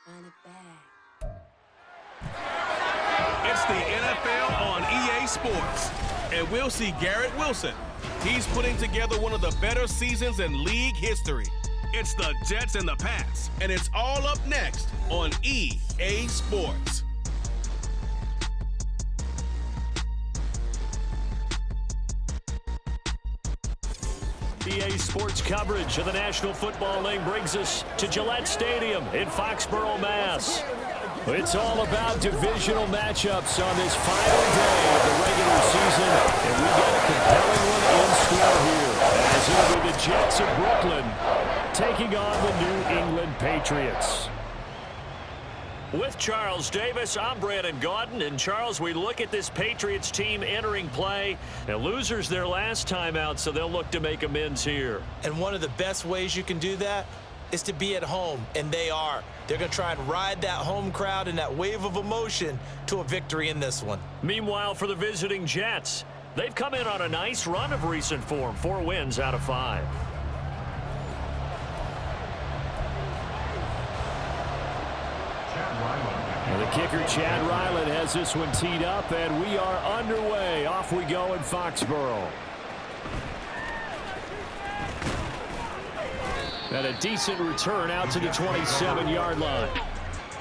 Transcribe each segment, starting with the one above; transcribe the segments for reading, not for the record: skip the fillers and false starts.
Run it back. It's the NFL on EA Sports, and we'll see Garrett Wilson. He's putting together one of the better seasons in league history. It's the Jets and the Pats, and it's all up next on EA Sports. EA Sports coverage of the National Football League brings us to Gillette Stadium in Foxborough, Mass. It's all about divisional matchups on this final day of the regular season, and we got a compelling one in store here, as it'll be the Jets of Brooklyn taking on the New England Patriots. With Charles Davis, I'm Brandon Gaudin. And Charles, we look at this Patriots team entering play. Now, losers their last time out, so they'll look to make amends here. And one of the best ways you can do that is to be at home, and they are. They're going to try and ride that home crowd and that wave of emotion to a victory in this one. Meanwhile, for the visiting Jets, they've come in on a nice run of recent form, 4 wins out of 5. And the kicker, Chad Ryland, has this one teed up, and we are underway. Off we go in Foxborough. And a decent return out to the 27-yard line.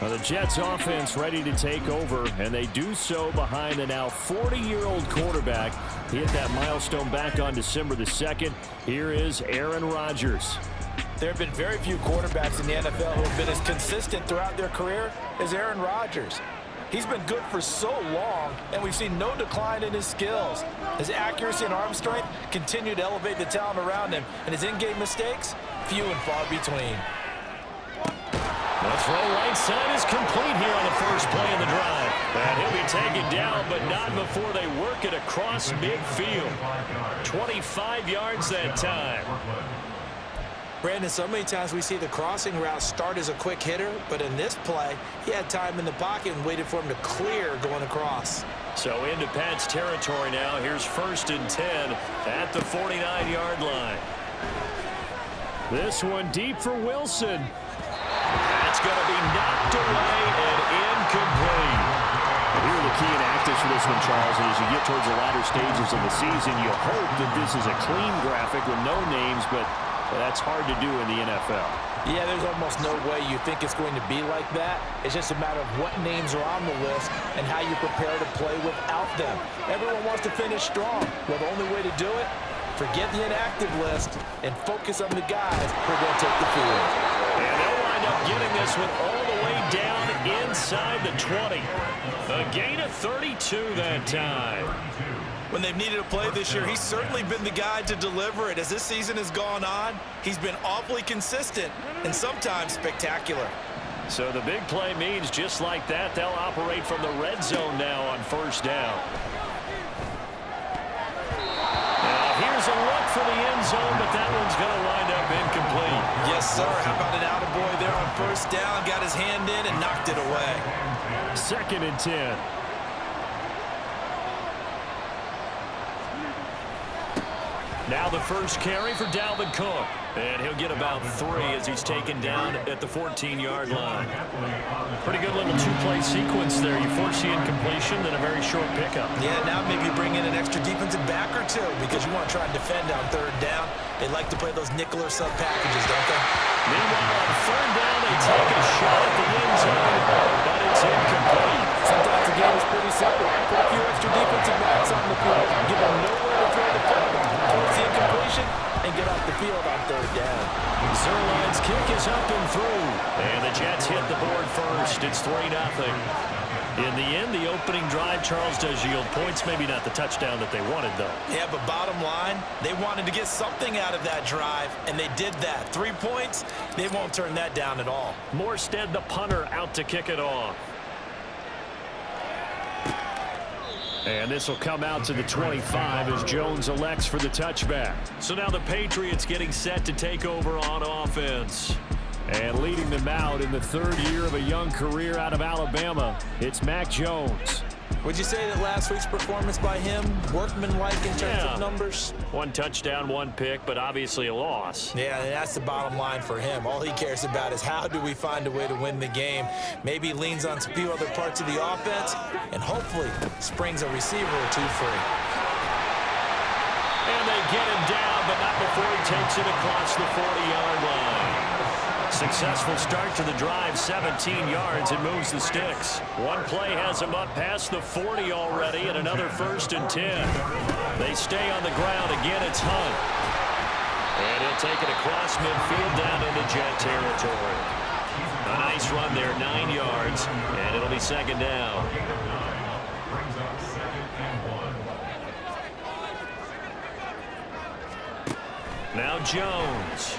Now the Jets offense ready to take over, and they do so behind the now 40-year-old quarterback. He hit that milestone back on December the 2nd. Here is Aaron Rodgers. There have been very few quarterbacks in the NFL who have been as consistent throughout their career as Aaron Rodgers. He's been good for so long, and we've seen no decline in his skills. His accuracy and arm strength continue to elevate the talent around him, and his in-game mistakes, few and far between. The throw right side is complete here on the first play of the drive. And he'll be taken down, but not before they work it across midfield. 25 yards that time. Brandon, so many times we see the crossing route start as a quick hitter, but in this play, he had time in the pocket and waited for him to clear going across. So into Pat's territory now. Here's 1st and 10 at the 49-yard line. This one deep for Wilson. That's going to be knocked away and incomplete. Here are the key inactives for this one, Charles. And as you get towards the latter stages of the season, you hope that this is a clean graphic with no names, but that's hard to do in the NFL. Yeah, there's almost no way you think it's going to be like that. It's just a matter of what names are on the list and how you prepare to play without them. Everyone wants to finish strong. Well, the only way to do it, forget the inactive list and focus on the guys who are going to take the field. And they'll wind up getting this one all the way down inside the 20. A gain of 32 that time. When they've needed a play this year, he's certainly been the guy to deliver it. As this season has gone on, he's been awfully consistent and sometimes spectacular. So the big play means just like that, they'll operate from the red zone now on 1st down. Now here's a look for the end zone, but that one's going to wind up incomplete. Yes, sir. How about an attaboy there on 1st down? Got his hand in and knocked it away. 2nd and 10. Now the first carry for Dalvin Cook. And he'll get about 3 as he's taken down at the 14-yard line. Pretty good little 2-play sequence there. You force the incompletion, then a very short pickup. Yeah, now maybe you bring in an extra defensive back or 2 because you want to try and defend on 3rd down. They like to play those nickel or sub packages, don't they? Meanwhile, on 3rd down, they take a shot at the end zone, but it's incomplete. Sometimes the game is pretty simple. Put a few extra defensive backs on the field. Give them nowhere to throw the football. Force the incompletion and get off the field on 3rd down. Zerline's kick is up and through. And the Jets hit the board first. It's 3-0. In the end, the opening drive, Charles, does yield points. Maybe not the touchdown that they wanted, though. Yeah, but bottom line, they wanted to get something out of that drive, and they did that. 3 points, they won't turn that down at all. Morstead, the punter, out to kick it off. And this will come out to the 25 as Jones elects for the touchback. So now the Patriots getting set to take over on offense. And leading them out in the 3rd year of a young career out of Alabama, it's Mac Jones. Would you say that last week's performance by him, workmanlike in terms of numbers? 1 touchdown, 1 pick, but obviously a loss. Yeah, and that's the bottom line for him. All he cares about is how do we find a way to win the game. Maybe he leans on a few other parts of the offense and hopefully springs a receiver or two free. And they get him down, but not before he takes it across the 40-yard line. Successful start to the drive, 17 yards, and moves the sticks. One play has him up past the 40 already, and another 1st and 10. They stay on the ground. Again, it's Hunt. And he'll take it across midfield down into Jet territory. A nice run there, 9 yards, and it'll be 2nd down. Now Jones.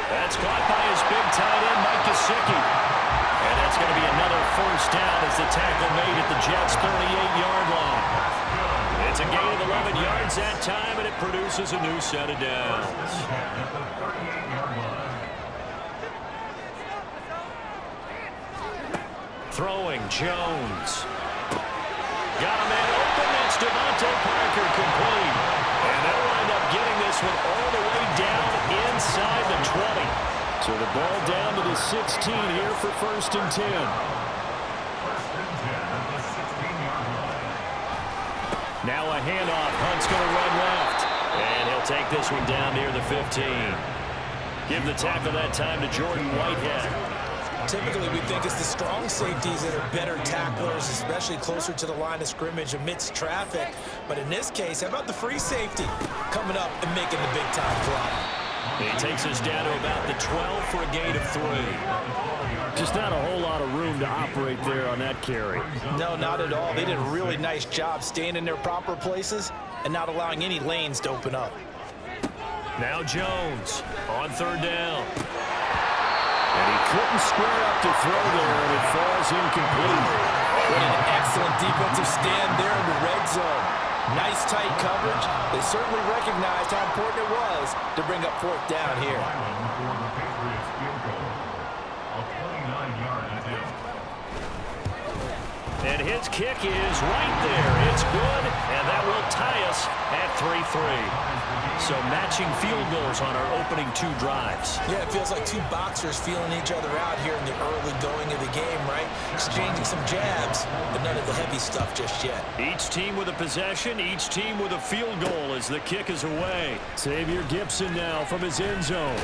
That's caught by his big tight end, Mike Gesicki. And that's going to be another 1st down as the tackle made at the Jets' 38-yard line. It's a gain of 11 yards that time, and it produces a new set of downs. Throwing, Jones. Got a man open. It's Devontae Parker complete. And they'll wind up getting this one all the way down inside the 20. So the ball down to the 16 here for 1st and 10. Now a handoff. Hunt's going to run left. And he'll take this one down near the 15. Give the tackle that time to Jordan Whitehead. Typically, we think it's the strong safeties that are better tacklers, especially closer to the line of scrimmage amidst traffic. But in this case, how about the free safety coming up and making the big-time play? He takes us down to about the 12 for a gain of 3. Just not a whole lot of room to operate there on that carry. No, not at all. They did a really nice job staying in their proper places and not allowing any lanes to open up. Now Jones on 3rd down. And he couldn't square up to throw there, and it falls incomplete. What an excellent defensive stand there in the red zone. Nice tight coverage. They certainly recognized how important it was to bring up 4th down here. And his kick is right there. It's good, and that will tie us at 3-3. So matching field goals on our opening 2 drives. Yeah, it feels like 2 boxers feeling each other out here in the early going of the game, right? Exchanging some jabs, but none of the heavy stuff just yet. Each team with a possession, each team with a field goal as the kick is away. Xavier Gipson now from his end zone.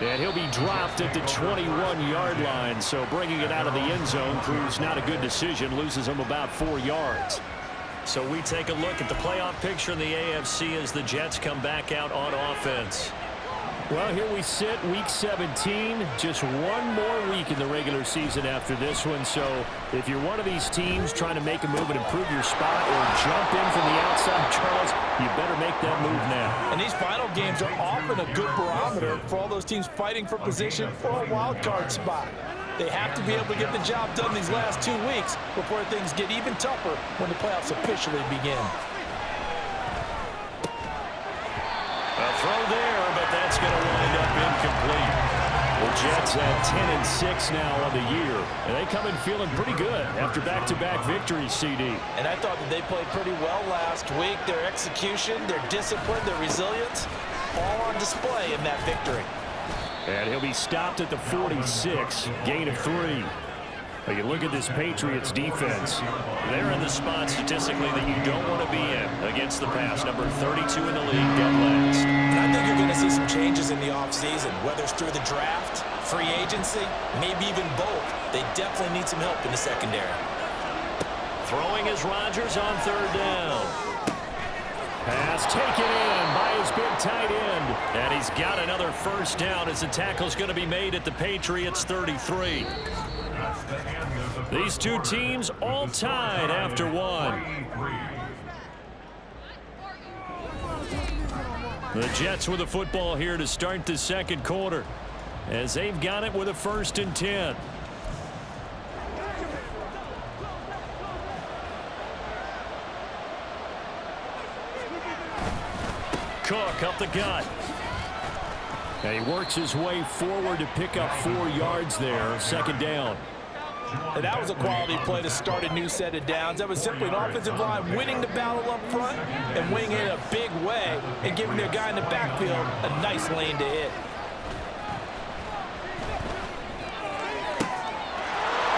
And he'll be dropped at the 21-yard line, so bringing it out of the end zone proves not a good decision, loses him about 4 yards. So we take a look at the playoff picture in the AFC as the Jets come back out on offense. Well, here we sit, Week 17, just 1 more week in the regular season after this one. So if you're one of these teams trying to make a move and improve your spot or jump in from the outside, Charles, you better make that move now. And these final games are often a good barometer for all those teams fighting for position or a wild card spot. They have to be able to get the job done these last 2 weeks before things get even tougher when the playoffs officially begin. A throw there, but that's going to wind up incomplete. The Jets at 10-6 now on the year, and they come in feeling pretty good after back-to-back victories, CD. And I thought that they played pretty well last week. Their execution, their discipline, their resilience, all on display in that victory. And he'll be stopped at the 46, gain of 3. Now you look at this Patriots defense. They're in the spot statistically that you don't want to be in against the pass. Number 32 in the league, dead last. And I think you're going to see some changes in the offseason, whether it's through the draft, free agency, maybe even both. They definitely need some help in the secondary. Throwing is Rodgers on 3rd down. Pass taken in by his big tight end. And he's got another 1st down as the tackle's going to be made at the Patriots' 33. These 2 teams all tied after 1. The Jets with the football here to start the 2nd quarter as they've got it with a 1st and 10. Cook up the gut. And he works his way forward to pick up 4 yards there. 2nd down. And that was a quality play to start a new set of downs. That was simply an offensive line winning the battle up front and winning it in a big way and giving their guy in the backfield a nice lane to hit.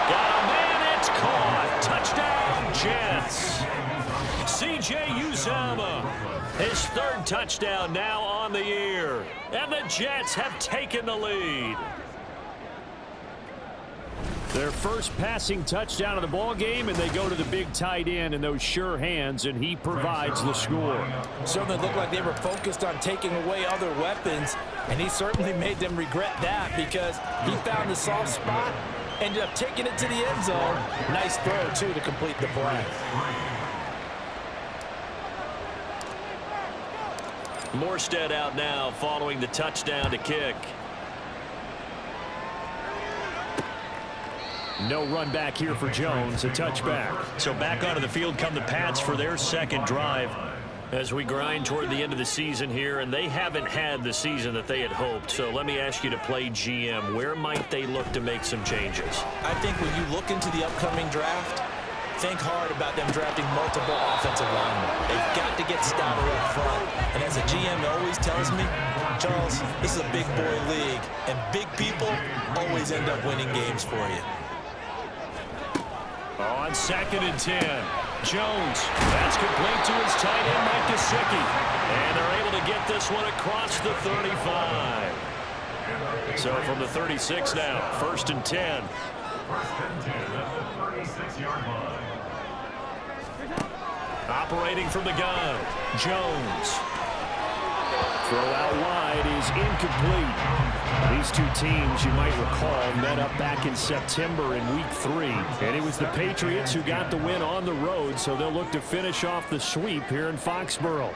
Got a man, it's caught. Touchdown, Jets. C.J. Uzomah, his third touchdown now on the year. And the Jets have taken the lead. Their first passing touchdown of the ball game, and they go to the big tight end in those sure hands, and he provides the score. Certainly looked like they were focused on taking away other weapons, and he certainly made them regret that because he found the soft spot, ended up taking it to the end zone. Nice throw, too, to complete the play. Morstead out now following the touchdown to kick. No run back here for Jones, a touchback. So back onto the field come the Pats for their second drive as we grind toward the end of the season here, and they haven't had the season that they had hoped. So let me ask you to play GM. Where might they look to make some changes? I think when you look into the upcoming draft, think hard about them drafting multiple offensive linemen. They've got to get stouter up front. And as a GM always tells me, Charles, this is a big boy league, and big people always end up winning games for you. On 2nd and 10, Jones, that's complete to his tight end, Mike Gesicki. And they're able to get this one across the 35. So from the 36 now, 1st and 10. Operating from the gun, Jones. Throw out wide is incomplete. These two teams, you might recall, met up back in September in Week 3. And it was the Patriots who got the win on the road, so they'll look to finish off the sweep here in Foxborough.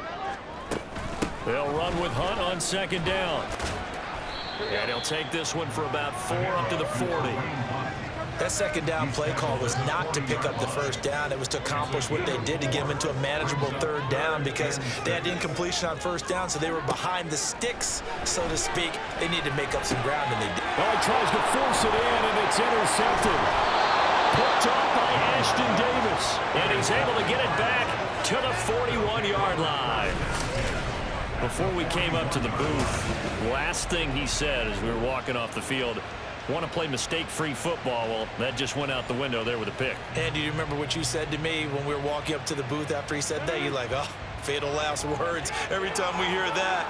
They'll run with Hunt on 2nd down. And he'll take this one for about 4 up to the 40. That 2nd down play call was not to pick up the 1st down. It was to accomplish what they did to get them into a manageable 3rd down because they had incompletion on 1st down, so they were behind the sticks, so to speak. They needed to make up some ground, and they did. Well, he tries to force it in, and it's intercepted. Picked up by Ashton Davis, and he's able to get it back to the 41-yard line. Before we came up to the booth, last thing he said as we were walking off the field, want to play mistake-free football. Well, that just went out the window there with a pick. And do you remember what you said to me when we were walking up to the booth after he said that? You're like, oh, fatal last words. Every time we hear that,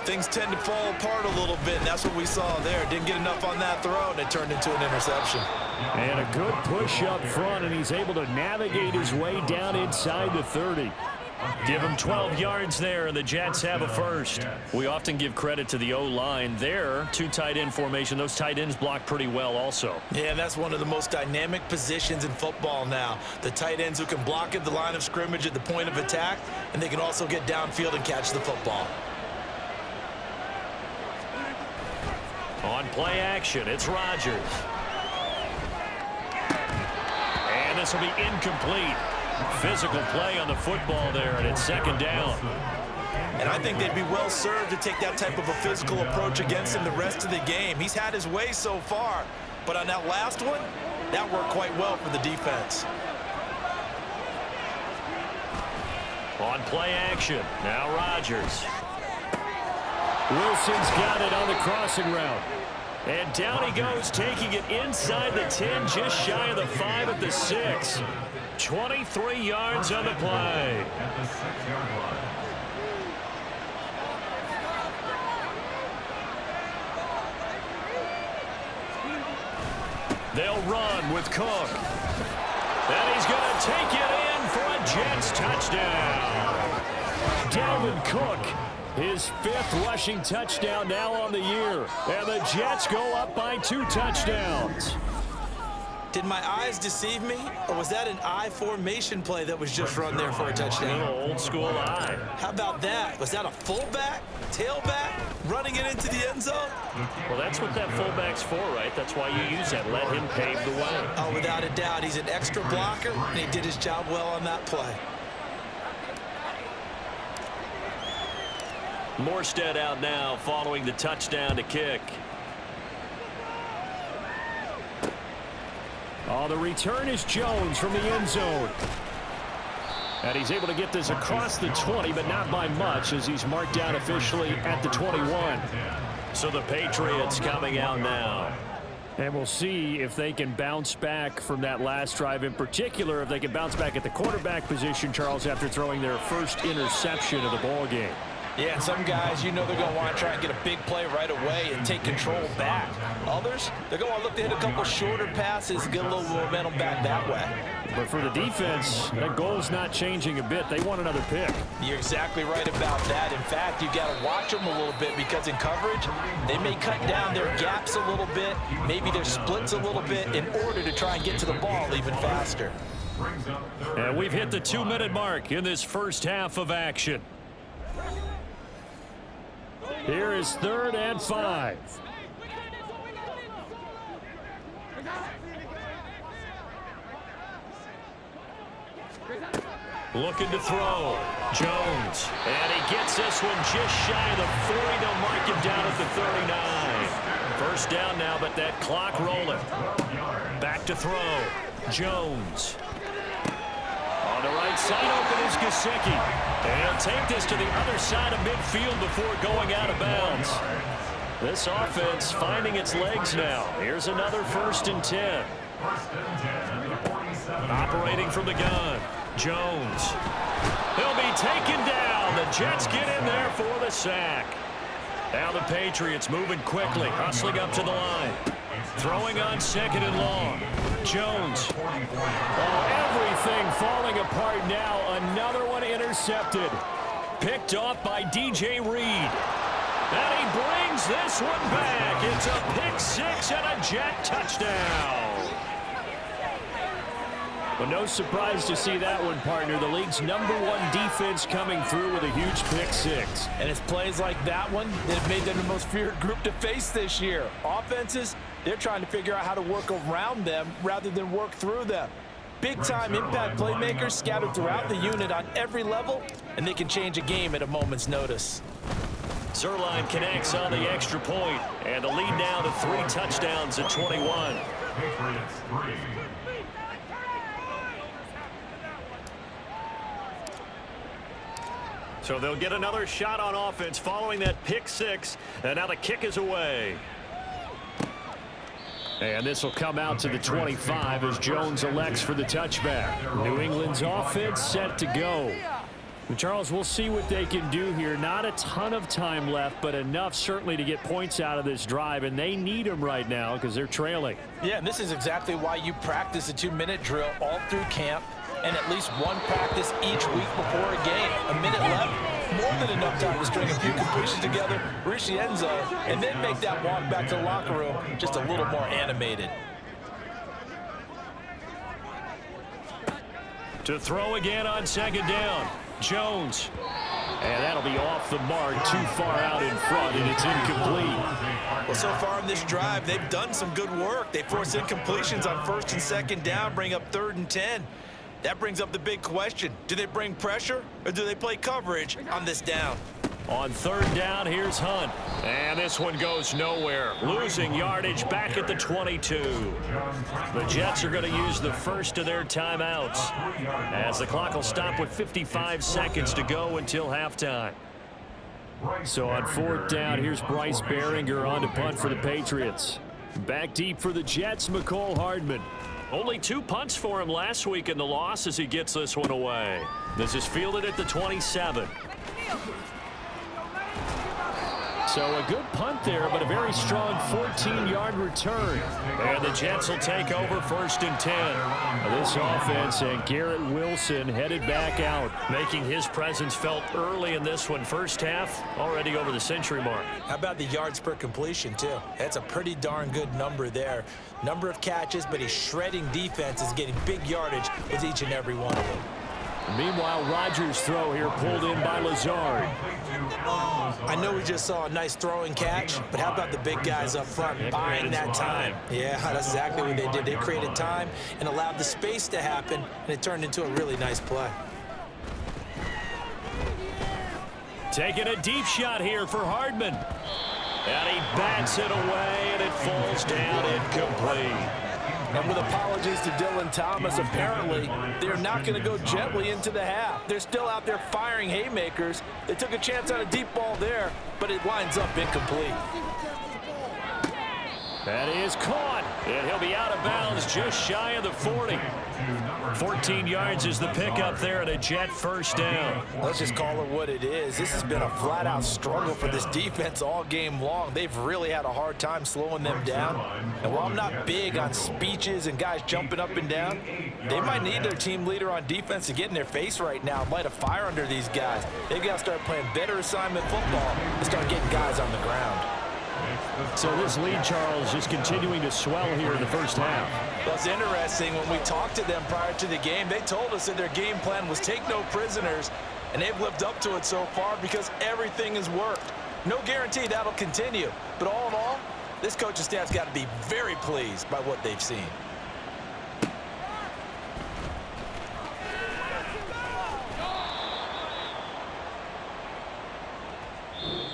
things tend to fall apart a little bit, and that's what we saw there. Didn't get enough on that throw, and it turned into an interception. And a good push up front, and he's able to navigate his way down inside the 30. Give him 12 yards there, and the Jets have a first. We often give credit to the O-line there. 2 tight end formation. Those tight ends block pretty well also. Yeah, and that's one of the most dynamic positions in football now. The tight ends who can block at the line of scrimmage at the point of attack, and they can also get downfield and catch the football. On play action, it's Rodgers. And this will be incomplete. Physical play on the football there, and it's 2nd down. And I think they'd be well served to take that type of a physical approach against him the rest of the game. He's had his way so far, but on that last one, that worked quite well for the defense. On play action, now Rodgers. Wilson's got it on the crossing route. And down he goes, taking it inside the 10, just shy of the 5 at the 6. 23 yards on the play. They'll run with Cook. And he's going to take it in for a Jets touchdown. Dalvin Cook, his 5th rushing touchdown now on the year. And the Jets go up by 2 touchdowns. Did my eyes deceive me, or was that an I formation play that was just run there for a touchdown? A little old school eye. How about that? Was that a fullback, tailback, running it into the end zone? Well, that's what that fullback's for, right? That's why you use that. Let him pave the way. Oh, without a doubt. He's an extra blocker, and he did his job well on that play. Morstead out now following the touchdown to kick. Oh, the return is Jones from the end zone. And he's able to get this across the 20, but not by much, as he's marked down officially at the 21. So the Patriots coming out now. And we'll see if they can bounce back from that last drive, in particular, if they can bounce back at the quarterback position, Charles, after throwing their first interception of the ball game. Yeah, and some guys, you know, they're going to want to try and get a big play right away and take control back. Others, they're going to look to hit a couple shorter passes and get a little momentum back that way. But for the defense, that goal's not changing a bit. They want another pick. You're exactly right about that. In fact, you got to watch them a little bit, because in coverage, they may cut down their gaps a little bit, maybe their splits a little bit, in order to try and get to the ball even faster. And we've hit the 2-minute mark in this first half of action. Here is 3rd and 5. Looking to throw. Jones. And he gets this one just shy of the 40. They'll mark him down at the 39. First down now, but that clock rolling. Back to throw. Jones. On the right side, open is Gesicki. And he'll take this to the other side of midfield before going out of bounds. This offense finding its legs now. Here's another 1st and 10. Operating from the gun. Jones. He'll be taken down. The Jets get in there for the sack. Now the Patriots moving quickly, hustling up to the line. Throwing on 2nd and long. Jones. Oh, everything falling apart now. Another one intercepted. Picked off by DJ Reed. And he brings this one back. It's a pick 6 and a Jet touchdown. But no surprise to see that one, partner. The league's #1 defense coming through with a huge pick 6. And it's plays like that one that have made them the most feared group to face this year. Offenses, they're trying to figure out how to work around them rather than work through them. Big-time impact playmakers scattered throughout the unit on every level, and they can change a game at a moment's notice. Zerline connects on the extra point, and the lead now to 3 touchdowns at 21. So they'll get another shot on offense following that pick 6, and now the kick is away. And this will come out to the 25 as Jones elects for the touchback. New England's offense set to go. And Charles, we'll see what they can do here. Not a ton of time left, but enough certainly to get points out of this drive, and they need them right now because they're trailing. Yeah, and this is exactly why you practice a 2-minute drill all through camp, and at least one practice each week before a game. A minute left, more than enough time to string a few completions together, reach the end zone, and then make that walk back to the locker room just a little more animated. To throw again on 2nd down. Jones. And that'll be off the mark, too far out in front, and it's incomplete. Well, so far in this drive, they've done some good work. They forced incompletions on 1st and 2nd down, bring up 3rd and 10. That brings up the big question. Do they bring pressure, or do they play coverage on this down? On 3rd down, here's Hunt. And this one goes nowhere. Losing yardage back at the 22. The Jets are going to use the first of their timeouts, as the clock will stop with 55 seconds to go until halftime. So on 4th down, here's Bryce Behringer on to punt for the Patriots. Back deep for the Jets, McCole Hardman. Only 2 punts for him last week in the loss as he gets this one away. This is fielded at the 27. So a good punt there, but a very strong 14-yard return. And the Jets will take over 1st and 10. This offense and Garrett Wilson headed back out, making his presence felt early in this one. First half, already over the century mark. How about the yards per completion, too? That's a pretty darn good number there. Number of catches, but he's shredding defenses, getting big yardage with each and every one of them. Meanwhile, Rodgers' throw here pulled in by Lazard. I know we just saw a nice throwing catch, but how about the big guys up front buying that time? Yeah, that's exactly what they did. They created time and allowed the space to happen, and it turned into a really nice play. Taking a deep shot here for Hardman. And he bats it away, and it falls down incomplete. And with apologies to Dylan Thomas, apparently they're not going to go gently into the half. They're still out there firing haymakers. They took a chance on a deep ball there, but it winds up incomplete. That is caught, and he'll be out of bounds just shy of the 40. 14 yards is the pickup there, and a Jet first down. Let's just call it what it is. This has been a flat-out struggle for this defense all game long. They've really had a hard time slowing them down. And while I'm not big on speeches and guys jumping up and down, they might need their team leader on defense to get in their face right now and light a fire under these guys. They've got to start playing better assignment football and start getting guys on the ground. So this lead, Charles, just continuing to swell here in the first half. Well, it's interesting. When we talked to them prior to the game, they told us that their game plan was take no prisoners, and they've lived up to it so far because everything has worked. No guarantee that'll continue, but all in all, this coaching staff's got to be very pleased by what they've seen.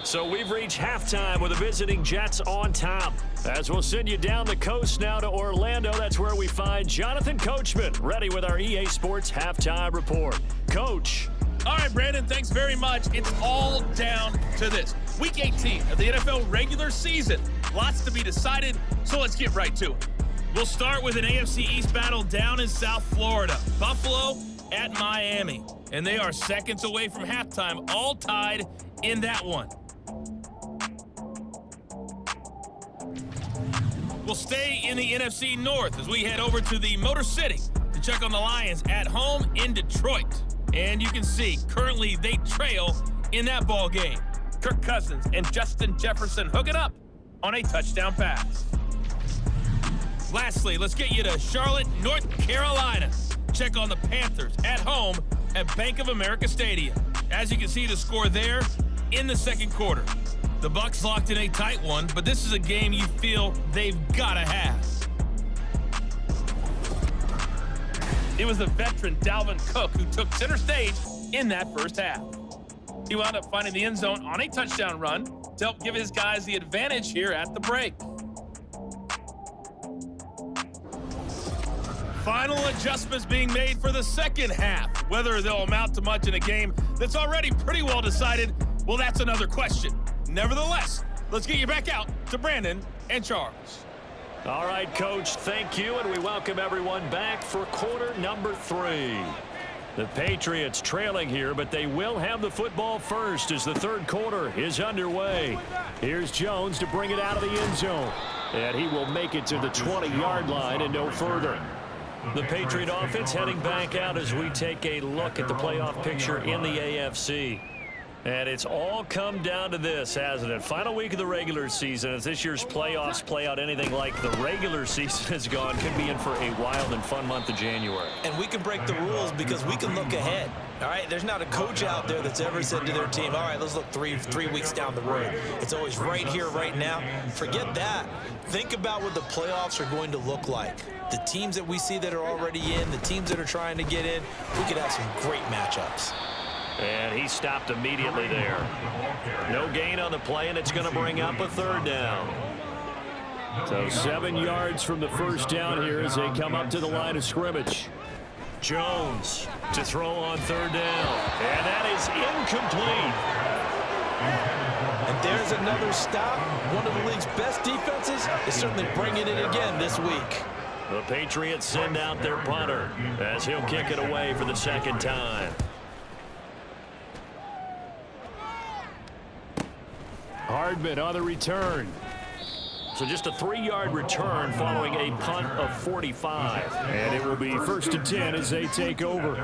So we've reached halftime with the visiting Jets on top. As we'll send you down the coast now to Orlando, that's where we find Jonathan Coachman, ready with our EA Sports Halftime Report. Coach. All right, Brandon, thanks very much. It's all down to this. Week 18 of the NFL regular season. Lots to be decided, so let's get right to it. We'll start with an AFC East battle down in South Florida. Buffalo at Miami, and they are seconds away from halftime, all tied in that one. We'll stay in the NFC North as we head over to the Motor City to check on the Lions at home in Detroit. And you can see, currently they trail in that ball game. Kirk Cousins and Justin Jefferson hook it up on a touchdown pass. Lastly, let's get you to Charlotte, North Carolina. Check on the Panthers at home at Bank of America Stadium. As you can see, the score there in the second quarter. The Bucs locked in a tight one, but this is a game you feel they've got to have. It was the veteran Dalvin Cook who took center stage in that first half. He wound up finding the end zone on a touchdown run to help give his guys the advantage here at the break. Final adjustments being made for the second half. Whether they'll amount to much in a game that's already pretty well decided, well, that's another question. Nevertheless, let's get you back out to Brandon and Charles. All right, Coach, thank you, and we welcome everyone back for quarter number 3. The Patriots trailing here, but they will have the football first as the third quarter is underway. Here's Jones to bring it out of the end zone, and he will make it to the 20-yard line and no further. The Patriot offense heading back out as we take a look at the playoff picture in the AFC. And it's all come down to this, hasn't it? Final week of the regular season. As this year's playoffs play out anything like the regular season has gone, could be in for a wild and fun month of January. And we can break the rules because we can look ahead. All right, there's not a coach out there that's ever said to their team, all right, let's look three weeks down the road. It's always right here, right now. Forget that. Think about what the playoffs are going to look like. The teams that we see that are already in, the teams that are trying to get in, we could have some great matchups. And he stopped immediately there. No gain on the play, and it's going to bring up a third down. So 7 yards from the first down here as they come up to the line of scrimmage. Jones to throw on third down. And that is incomplete. And there's another stop. One of the league's best defenses is certainly bringing it again this week. The Patriots send out their punter as he'll kick it away for the second time. Hardman on the return. So just a 3-yard return following a punt of 45. And it will be 1st and 10 as they take over.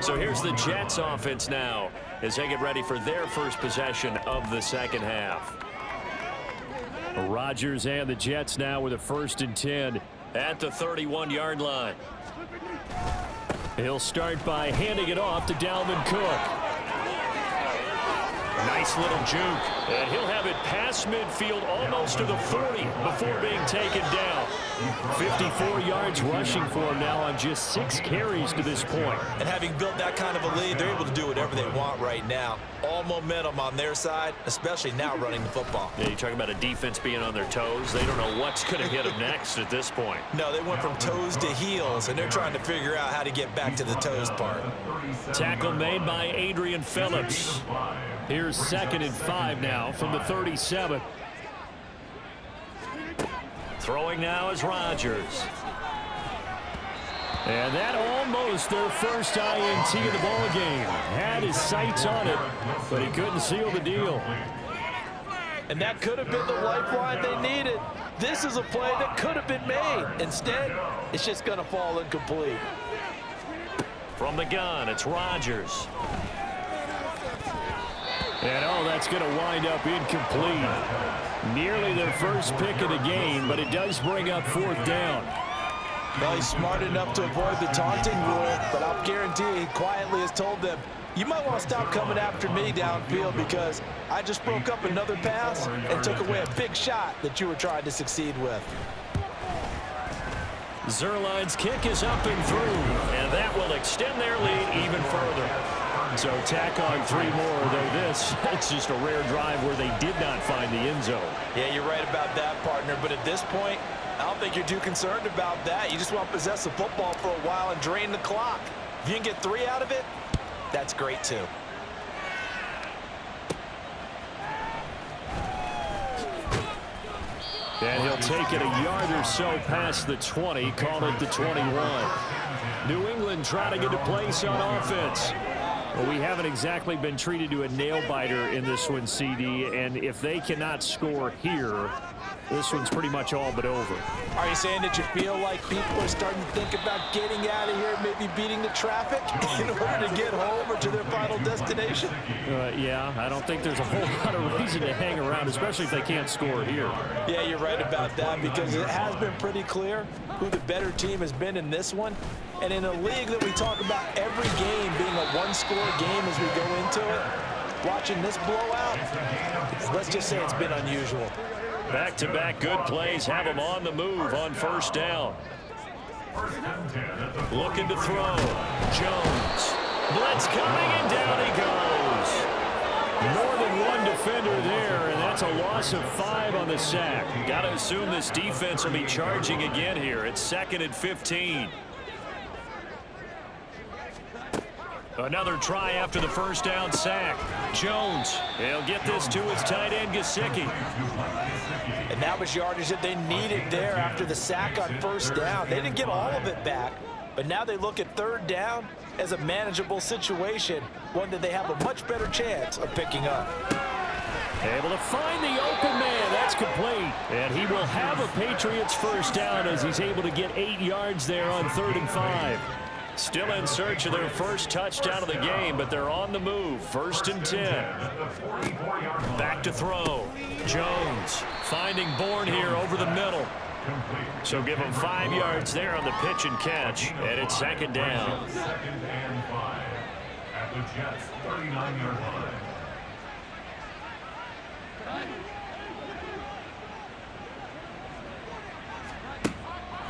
So here's the Jets offense now as they get ready for their first possession of the second half. Rodgers and the Jets now with a 1st and 10 at the 31-yard line. He'll start by handing it off to Dalvin Cook. Nice little juke, and he'll have it past midfield almost to the 40 before being taken down. 54 yards rushing for him now on just 6 carries to this point. And having built that kind of a lead, they're able to do whatever they want right now. All momentum on their side, especially now running the football. Yeah, you talk about a defense being on their toes. They don't know what's going to hit them next at this point. No, they went from toes to heels, and they're trying to figure out how to get back to the toes part. Tackle made by Adrian Phillips. Here's 2nd and 5 now from the 37. Throwing now is Rodgers. And that almost their first INT of the ball game. Had his sights on it, but he couldn't seal the deal. And that could have been the lifeline they needed. This is a play that could have been made. Instead, it's just going to fall incomplete. From the gun, it's Rodgers. And that's going to wind up incomplete. Nearly their first pick of the game, but it does bring up 4th down. Well, he's smart enough to avoid the taunting rule, but I'll guarantee he quietly has told them, you might want to stop coming after me downfield because I just broke up another pass and took away a big shot that you were trying to succeed with. Zerline's kick is up and through, and that will extend their lead even further. So tack on 3 more, though it's just a rare drive where they did not find the end zone. Yeah, you're right about that, partner, but at this point, I don't think you're too concerned about that. You just want to possess the football for a while and drain the clock. If you can get 3 out of it, that's great too. And he'll take it a yard or so past the 20, call it the 21. New England trying to get a place on offense. Well, we haven't exactly been treated to a nail-biter in this one, CD, and if they cannot score here, this one's pretty much all but over. Are you saying that you feel like people are starting to think about getting out of here, maybe beating the traffic in order to get home or to their final destination? Yeah, I don't think there's a whole lot of reason to hang around, especially if they can't score here. Yeah, you're right about that because it has been pretty clear who the better team has been in this one. And in a league that we talk about every game being a one-score game as we go into it, watching this blowout, let's just say it's been unusual. Back-to-back good plays have them on the move on 1st down. Looking to throw. Jones. Blitz coming, and down he goes. More than one defender there, and that's a loss of 5 on the sack. Got to assume this defense will be charging again here. It's 2nd and 15. Another try after the 1st down sack. Jones, he'll get this to his tight end, Gesicki. And that was yardage that they needed there after the sack on 1st down. They didn't get all of it back, but now they look at 3rd down as a manageable situation, one that they have a much better chance of picking up. Able to find the open man. That's complete. And he will have a Patriots 1st down as he's able to get 8 yards there on 3rd and 5. Still in search of their first touchdown of the game, but they're on the move. 1st and 10. Back to throw. Jones finding Bourne here over the middle. So give him 5 yards there on the pitch and catch, and it's 2nd down. 2nd and 5 at the Jets' 39-yard line.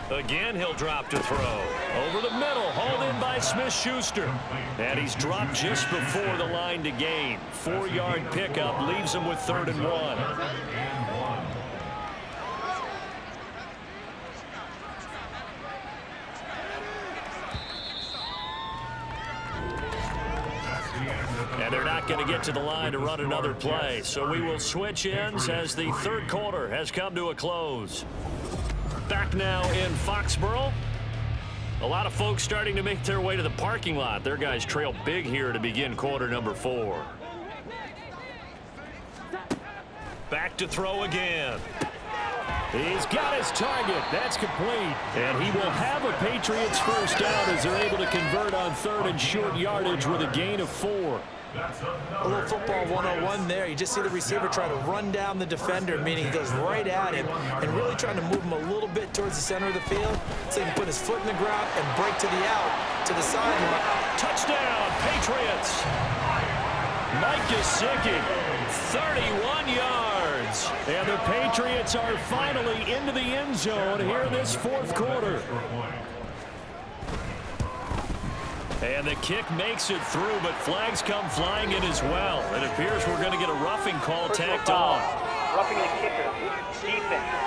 Again, he'll drop to throw. Over the middle, hauled in by Smith-Schuster. And he's dropped just before the line to gain. 4-yard pickup leaves him with 3rd and 1. And they're not going to get to the line to run another play. So we will switch ends as the 3rd quarter has come to a close. Back now in Foxborough. A lot of folks starting to make their way to the parking lot. Their guys trail big here to begin quarter number 4. Back to throw again. He's got his target. That's complete. And he will have a Patriots 1st down as they're able to convert on 3rd and short yardage with a gain of 4. A little football 101 there. You just see the receiver try to run down the defender, meaning he goes right at him and really trying to move him a little bit towards the center of the field so he can put his foot in the ground and break to the out, to the sideline. Touchdown, Patriots. Mike Gesicki, 31 yards. yards. And the Patriots are finally into the end zone here in this fourth quarter. And the kick makes it through, but flags come flying in as well. It appears we're going to get a roughing call tacked on. Roughing the kicker. Defense.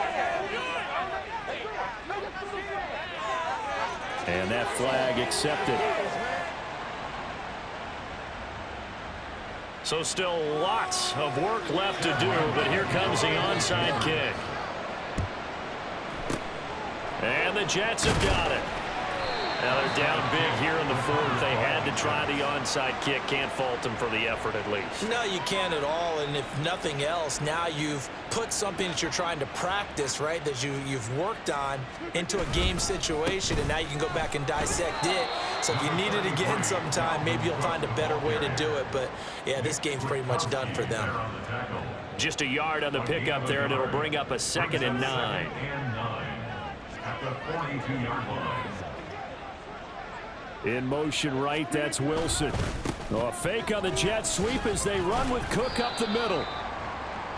And that flag accepted. So still lots of work left to do, but here comes the onside kick. And the Jets have got it. Now they're down big here in the fourth. They had to try the onside kick. Can't fault them for the effort at least. No, you can't at all. And if nothing else, now you've put something that you're trying to practice, right, that you've worked on into a game situation, and now you can go back and dissect it. So if you need it again sometime, maybe you'll find a better way to do it. But, yeah, this game's pretty much done for them. Just a yard on the pickup there, and it'll bring up a 2nd and 9. At the 42-yard line. In motion right, that's Wilson. A fake on the jet sweep as they run with Cook up the middle.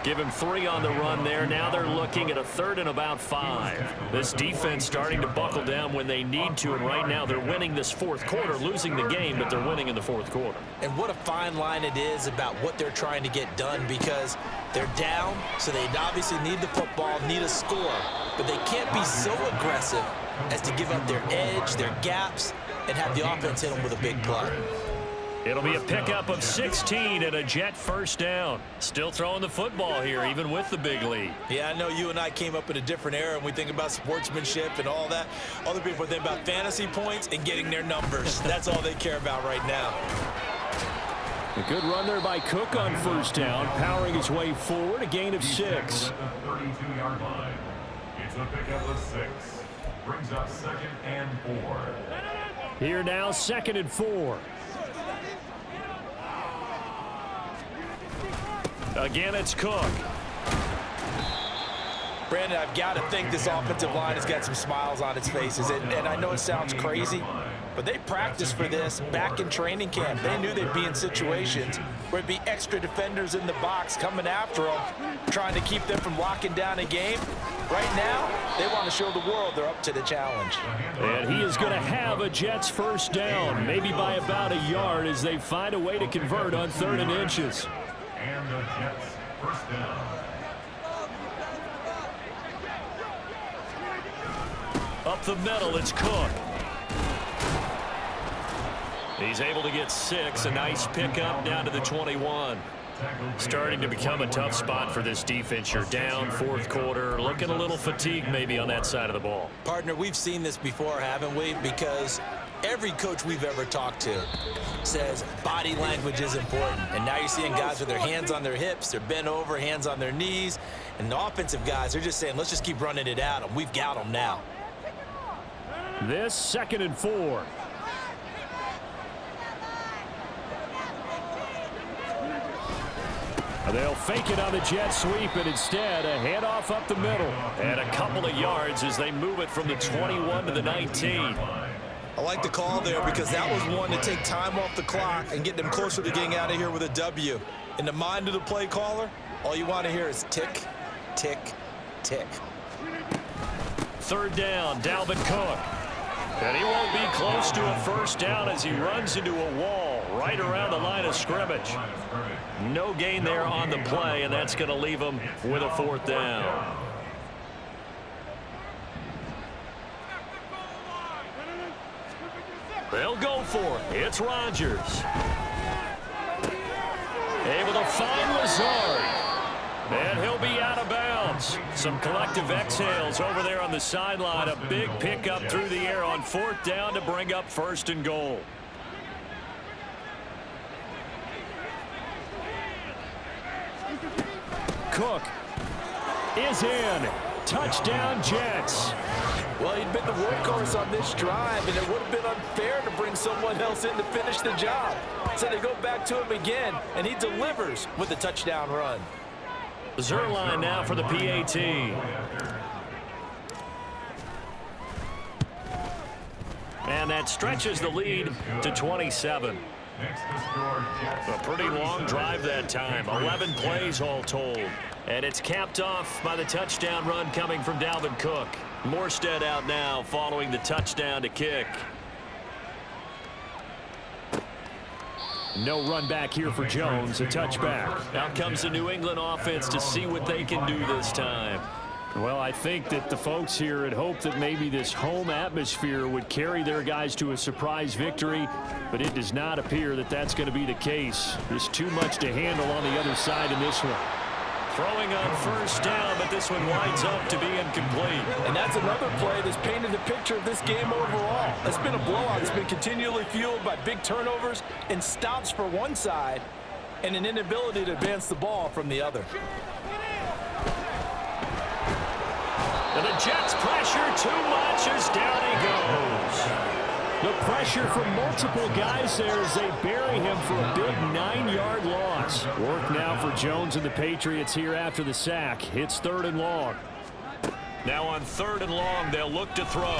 Give him 3 on the run there. Now they're looking at a 3rd and about 5. This defense starting to buckle down when they need to, and right now they're winning this fourth quarter, losing the game, but they're winning in the fourth quarter. And what a fine line it is about what they're trying to get done, because they're down, so they obviously need the football, need a score, but they can't be so aggressive as to give up their edge, their gaps, and have the offense hit them with a big play. It'll be a pickup of 16 and a Jet first down. Still throwing the football here, even with the big lead. Yeah, I know you and I came up in a different era, and we think about sportsmanship and all that. Other people think about fantasy points and getting their numbers. That's all they care about right now. A good run there by Cook on first down, powering his way forward, a gain of 6. At the 32-yard line. It's a pickup of 6. Brings up 2nd and 4. Here now, 2nd and 4. Again, it's Cook. Brandon, I've got to think this offensive line has got some smiles on its faces. And I know it sounds crazy, but they practiced for this back in training camp. They knew they'd be in situations where it'd be extra defenders in the box coming after them, trying to keep them from locking down a game. Right now, they want to show the world they're up to the challenge. And he is going to have a Jets first down, maybe by about a yard as they find a way to convert on 3rd and inches. And the Jets first down. Up the middle, it's Cook. He's able to get 6, a nice pickup down to the 21. Starting to become a tough spot for this defense. You're down, fourth quarter, looking a little fatigued maybe on that side of the ball. Partner, we've seen this before, haven't we? Because every coach we've ever talked to says body language is important. And now you're seeing guys with their hands on their hips, they're bent over, hands on their knees. And the offensive guys, they're just saying, let's just keep running it at them. We've got them now. This 2nd and 4. They'll fake it on the jet sweep, and instead a handoff up the middle. And a couple of yards as they move it from the 21 to the 19. I like the call there because that was one to take time off the clock and get them closer to getting out of here with a W. In the mind of the play caller, all you want to hear is tick, tick, tick. 3rd down, Dalvin Cook. And he won't be close to a first down as he runs into a wall right around the line of scrimmage. No gain there on the play, and that's going to leave him with a 4th down. They'll go for it. It's Rodgers. Able to find Lazard. And he'll be out of bounds. Some collective exhales over there on the sideline. A big pickup through the air on 4th down to bring up 1st and goal. Cook is in. Touchdown, Jets. Well, he'd been the workhorse on this drive, and it would have been unfair to bring someone else in to finish the job. So they go back to him again, and he delivers with a touchdown run. Zerline now for the PAT. And that stretches the lead to 27. Next to score, Jets. A pretty long drive that time. 11 plays all told. And it's capped off by the touchdown run coming from Dalvin Cook. Morstead out now following the touchdown to kick. No run back here for Jones, a touchback. Out comes the New England offense to see what they can do this time. Well, I think that the folks here had hoped that maybe this home atmosphere would carry their guys to a surprise victory, but it does not appear that that's going to be the case. There's too much to handle on the other side in this one. Throwing on first down, but this one winds up to be incomplete. And that's another play that's painted the picture of this game overall. It's been a blowout. It's been continually fueled by big turnovers and stops for one side and an inability to advance the ball from the other. And the Jets pressure too much as down he goes. The pressure from multiple guys there as they bury him for a big 9-yard loss. Work now for Jones and the Patriots here after the sack. It's 3rd and long. Now on 3rd and long, they'll look to throw.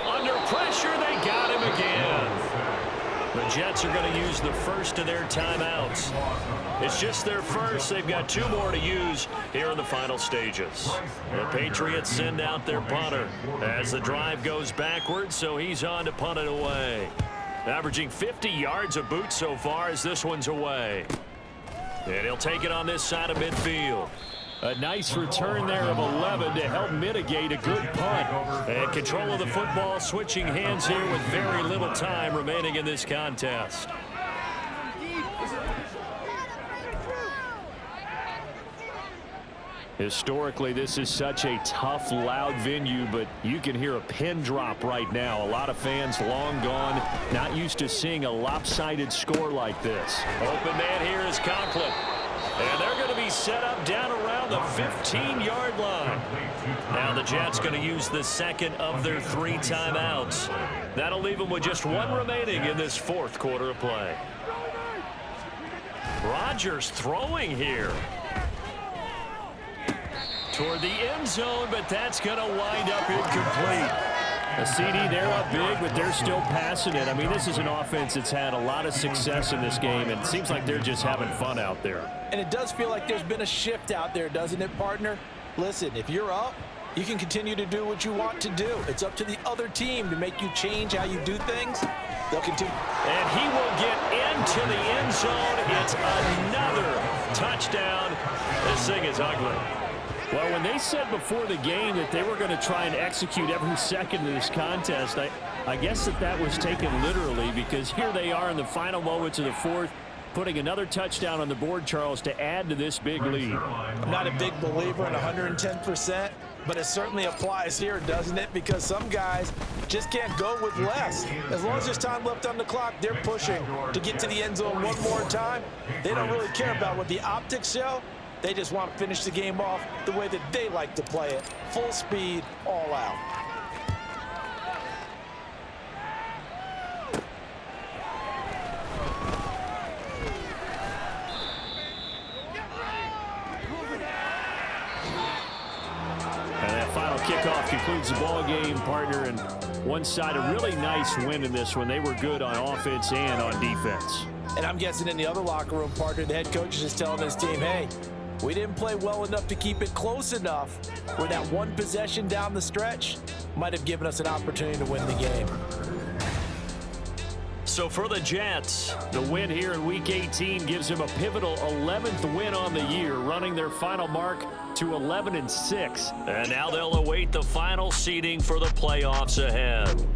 Under pressure, they got him again. The Jets are going to use the first of their timeouts. It's just their first. They've got 2 more to use here in the final stages. The Patriots send out their punter as the drive goes backwards, so he's on to punt it away. Averaging 50 yards a boot so far as this one's away. And he'll take it on this side of midfield. A nice return there of 11 to help mitigate a good punt. And control of the football switching hands here with very little time remaining in this contest. Historically, this is such a tough, loud venue, but you can hear a pin drop right now. A lot of fans long gone, not used to seeing a lopsided score like this. Open man here is Conklin. And they're going to be set up down around the 15-yard line. Now the Jets going to use the second of their 3 timeouts. That'll leave them with just 1 remaining in this 4th quarter of play. Rodgers throwing here. Toward the end zone, but that's going to wind up incomplete. A CD, they're up big, but they're still passing it. I mean, this is an offense that's had a lot of success in this game, and it seems like they're just having fun out there. And it does feel like there's been a shift out there, doesn't it, partner? Listen, if you're up, you can continue to do what you want to do. It's up to the other team to make you change how you do things. They'll continue. And he will get into the end zone. It's another touchdown. This thing is ugly. Well, when they said before the game that they were going to try and execute every second of this contest, I guess that was taken literally, because here they are in the final moments of the 4th, putting another touchdown on the board, Charles, to add to this big lead. I'm not a big believer in 110%, but it certainly applies here, doesn't it? Because some guys just can't go with less. As long as there's time left on the clock, they're pushing to get to the end zone one more time. They don't really care about what the optics show. They just want to finish the game off the way that they like to play it. Full speed, all out. And that final kickoff concludes the ball game, partner. And one side, a really nice win in this one. They were good on offense and on defense. And I'm guessing in the other locker room, partner, the head coach is just telling his team, hey, we didn't play well enough to keep it close enough where that one possession down the stretch might have given us an opportunity to win the game. So for the Jets, the win here in Week 18 gives them a pivotal 11th win on the year, running their final mark to 11-6. And now they'll await the final seeding for the playoffs ahead.